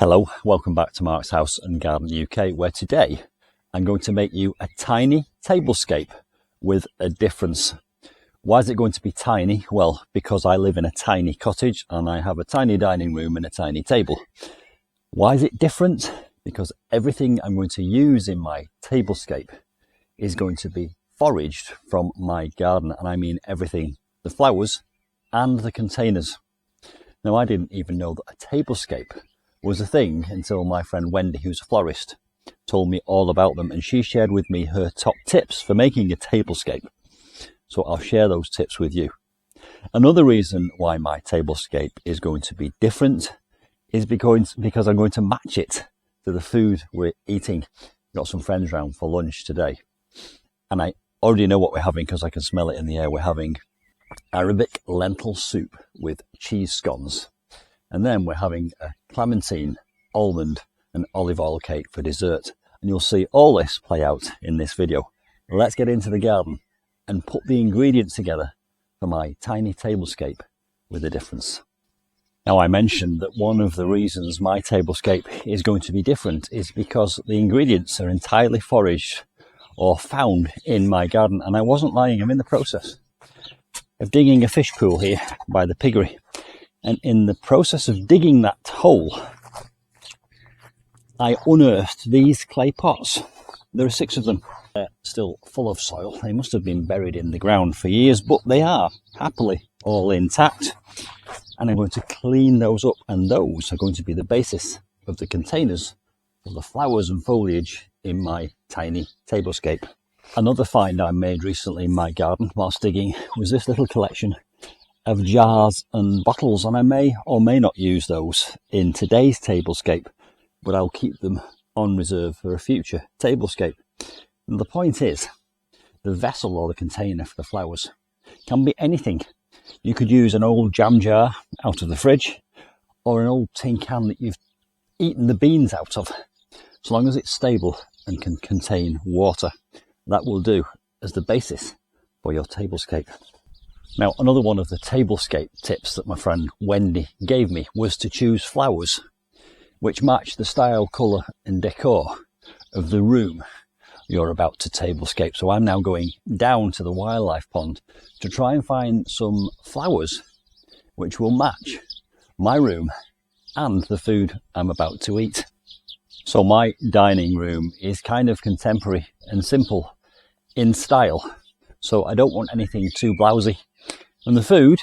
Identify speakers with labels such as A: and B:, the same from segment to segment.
A: Hello, welcome back to Mark's House and Garden UK, where today I'm going to make you a tiny tablescape with a difference. Why is it going to be tiny? Well, because I live in a tiny cottage and I have a tiny dining room and a tiny table. Why is it different? Because everything I'm going to use in my tablescape is going to be foraged from my garden, and I mean everything, the flowers and the containers. Now, I didn't even know that a tablescape was a thing until my friend Wendy, who's a florist, told me all about them, and she shared with me her top tips for making a tablescape. So I'll share those tips with you. Another reason why my tablescape is going to be different is because I'm going to match it to the food we're eating. We've got some friends round for lunch today, and I already know what we're having because I can smell it in the air. We're having Arabic lentil soup with cheese scones. And then we're having a clementine, almond and olive oil cake for dessert. And you'll see all this play out in this video. Let's get into the garden and put the ingredients together for my tiny tablescape with a difference. Now, I mentioned that one of the reasons my tablescape is going to be different is because the ingredients are entirely foraged or found in my garden. And I wasn't lying, I'm in the process of digging a fish pool here by the piggery. And in the process of digging that hole, I unearthed these clay pots. There are 6 of them. They're still full of soil. They must have been buried in the ground for years, but they are happily all intact. And I'm going to clean those up, and those are going to be the basis of the containers for the flowers and foliage in my tiny tablescape. Another find I made recently in my garden whilst digging was this little collection of jars and bottles, and I may or may not use those in today's tablescape, but I'll keep them on reserve for a future tablescape. And the point is, the vessel or the container for the flowers can be anything. You could use an old jam jar out of the fridge, or an old tin can that you've eaten the beans out of. So long as it's stable and can contain water, that will do as the basis for your tablescape. Now, another one of the tablescape tips that my friend Wendy gave me was to choose flowers which match the style, colour and decor of the room you're about to tablescape. So I'm now going down to the wildlife pond to try and find some flowers which will match my room and the food I'm about to eat. So my dining room is kind of contemporary and simple in style, so I don't want anything too blousy. And the food,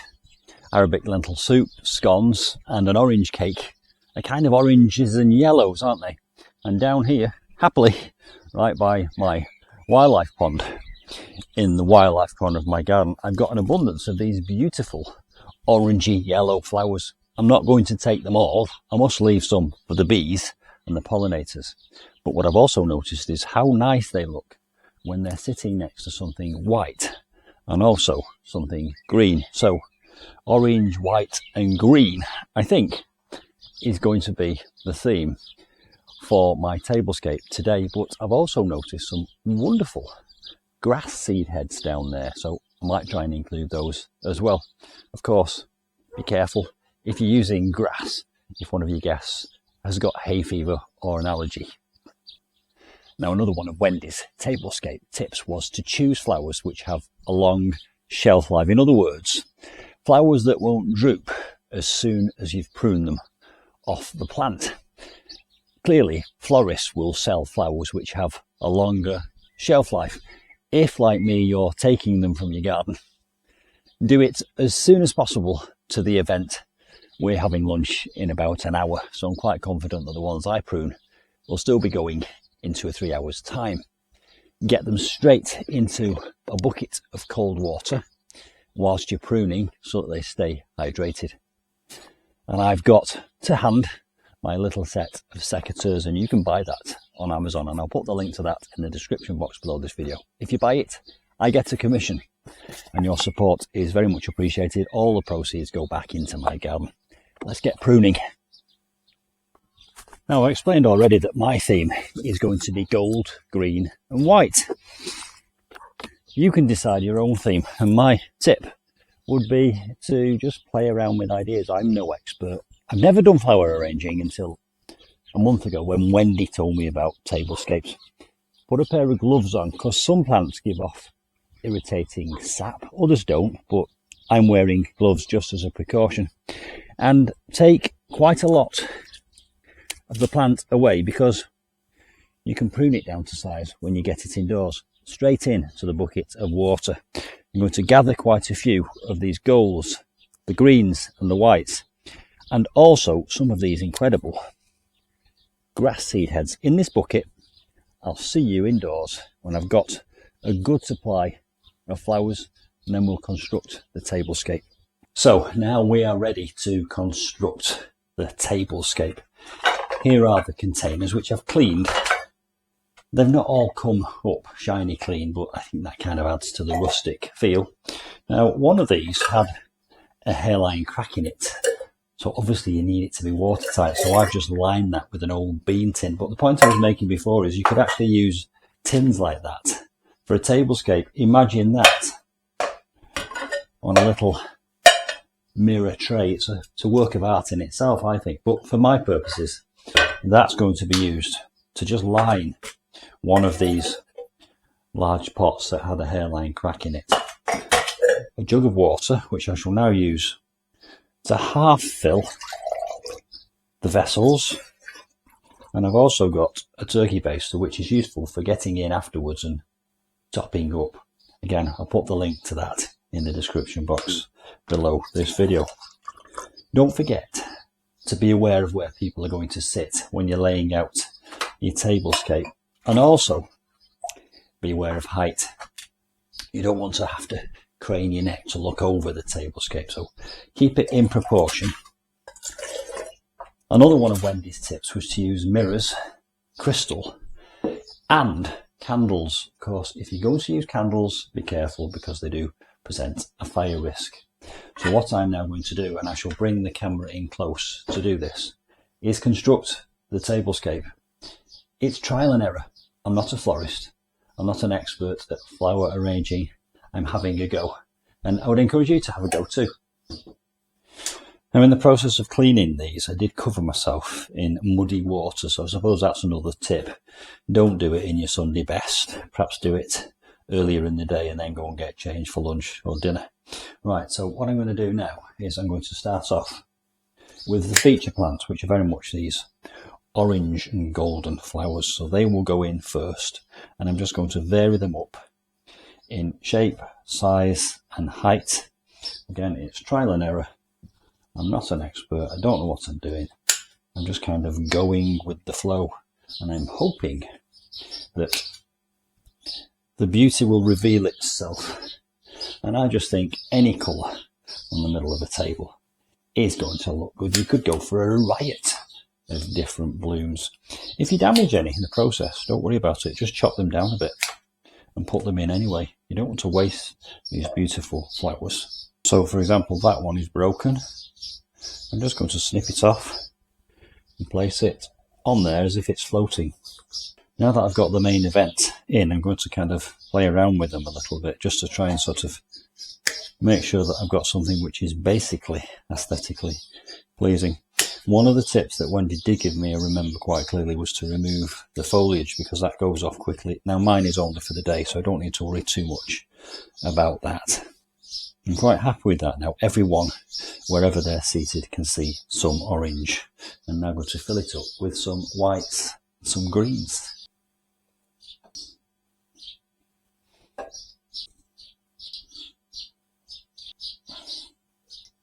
A: Arabic lentil soup, scones and an orange cake, are kind of oranges and yellows, aren't they? And down here, happily, right by my wildlife pond, in the wildlife corner of my garden, I've got an abundance of these beautiful orangey yellow flowers. I'm not going to take them all. I must leave some for the bees and the pollinators. But what I've also noticed is how nice they look when they're sitting next to something white and also something green. So orange, white and green, I think, is going to be the theme for my tablescape today. But I've also noticed some wonderful grass seed heads down there, so I might try and include those as well. Of course, be careful if you're using grass, if one of your guests has got hay fever or an allergy. Now, another one of Wendy's tablescape tips was to choose flowers which have a long shelf life. In other words, flowers that won't droop as soon as you've pruned them off the plant. Clearly, florists will sell flowers which have a longer shelf life. If, like me, you're taking them from your garden, do it as soon as possible to the event. We're having lunch in about an hour, so I'm quite confident that the ones I prune will still be going in 2 or 3 hours' time. Get them straight into a bucket of cold water whilst you're pruning so that they stay hydrated. And I've got to hand my little set of secateurs, and you can buy that on Amazon, and I'll put the link to that in the description box below this video. If you buy it, I get a commission, and your support is very much appreciated. All the proceeds go back into my garden. Let's get pruning. Now, I explained already that my theme is going to be gold, green and white. You can decide your own theme, and my tip would be to just play around with ideas. I'm no expert. I've never done flower arranging until a month ago when Wendy told me about tablescapes. Put a pair of gloves on because some plants give off irritating sap, others don't, but I'm wearing gloves just as a precaution. And take quite a lot of the plant away because you can prune it down to size when you get it indoors. Straight in to the bucket of water. I'm going to gather quite a few of these golds, the greens and the whites, and also some of these incredible grass seed heads in this bucket. I'll see you indoors when I've got a good supply of flowers, and then we'll construct the tablescape. So now we are ready to construct the tablescape. Here are the containers which I've cleaned. They've not all come up shiny clean, but I think that kind of adds to the rustic feel. Now, one of these had a hairline crack in it, so obviously you need it to be watertight, so I've just lined that with an old bean tin. But the point I was making before is you could actually use tins like that for a tablescape. Imagine that on a little mirror tray. It's a work of art in itself, I think, but for my purposes that's going to be used to just line one of these large pots that had a hairline crack in it. A jug of water, which I shall now use to half fill the vessels, and I've also got a turkey baster which is useful for getting in afterwards and topping up. Again, I'll put the link to that in the description box below this video. Don't forget to be aware of where people are going to sit when you're laying out your tablescape, and also be aware of height. You don't want to have to crane your neck to look over the tablescape, so keep it in proportion. Another one of Wendy's tips was to use mirrors, crystal and candles. Of course, if you're going to use candles, be careful because they do present a fire risk. So what I'm now going to do, and I shall bring the camera in close to do this, is construct the tablescape. It's trial and error. I'm not a florist. I'm not an expert at flower arranging. I'm having a go, and I would encourage you to have a go too. Now, in the process of cleaning these, I did cover myself in muddy water, so I suppose that's another tip. Don't do it in your Sunday best. Perhaps do it earlier in the day and then go and get changed for lunch or dinner. Right, so what I'm going to do now is I'm going to start off with the feature plants, which are very much these orange and golden flowers, so they will go in first, and I'm just going to vary them up in shape, size and height. Again, it's trial and error. I'm not an expert. I don't know what I'm doing. I'm just kind of going with the flow, and I'm hoping that the beauty will reveal itself. And I just think any colour on the middle of a table is going to look good. You could go for a riot of different blooms. If you damage any in the process, don't worry about it. Just chop them down a bit and put them in anyway. You don't want to waste these beautiful flowers. So for example, that one is broken. I'm just going to snip it off and place it on there as if it's floating. Now that I've got the main event in, I'm going to kind of play around with them a little bit just to try and sort of make sure that I've got something which is basically aesthetically pleasing. One of the tips that Wendy did give me, I remember quite clearly, was to remove the foliage because that goes off quickly. Now mine is only for the day, so I don't need to worry too much about that. I'm quite happy with that now. Everyone, wherever they're seated, can see some orange. And now I'm going to fill it up with some whites, some greens.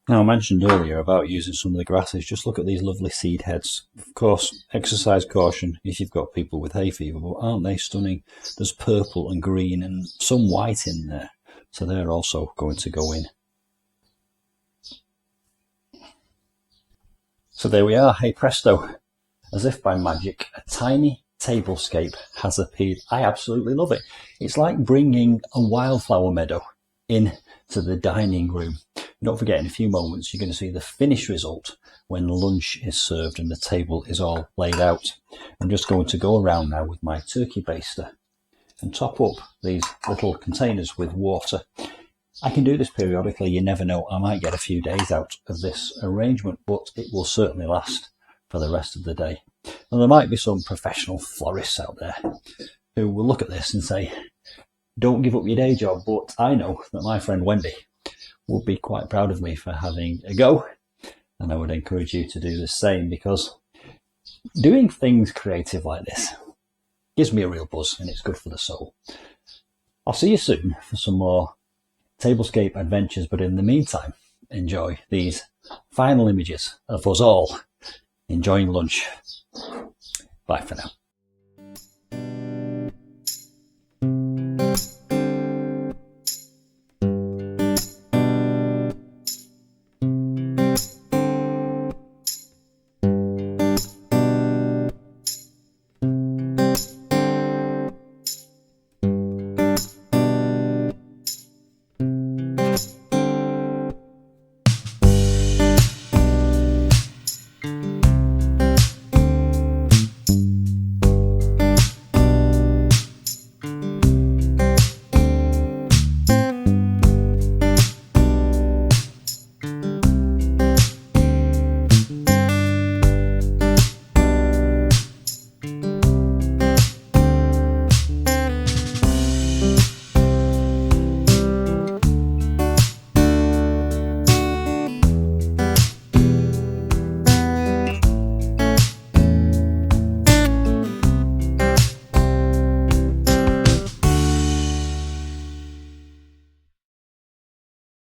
A: Now, I mentioned earlier about using some of the grasses. Just look at these lovely seed heads. Of course, exercise caution if you've got people with hay fever, but aren't they stunning? There's purple and green and some white in there, so they're also going to go in. So there we are, hey presto. As if by magic, a tiny tablescape has appeared. I absolutely love it. It's like bringing a wildflower meadow in to the dining room. Don't forget, in a few moments you're going to see the finished result when lunch is served and the table is all laid out. I'm just going to go around now with my turkey baster and top up these little containers with water. I can do this periodically. You never know, I might get a few days out of this arrangement, but it will certainly last for the rest of the day. And there might be some professional florists out there who will look at this and say, don't give up your day job, but I know that my friend Wendy would be quite proud of me for having a go, and I would encourage you to do the same, because doing things creative like this gives me a real buzz and it's good for the soul. I'll see you soon for some more Tablescape adventures, but in the meantime, enjoy these final images of us all enjoying lunch. Bye for now.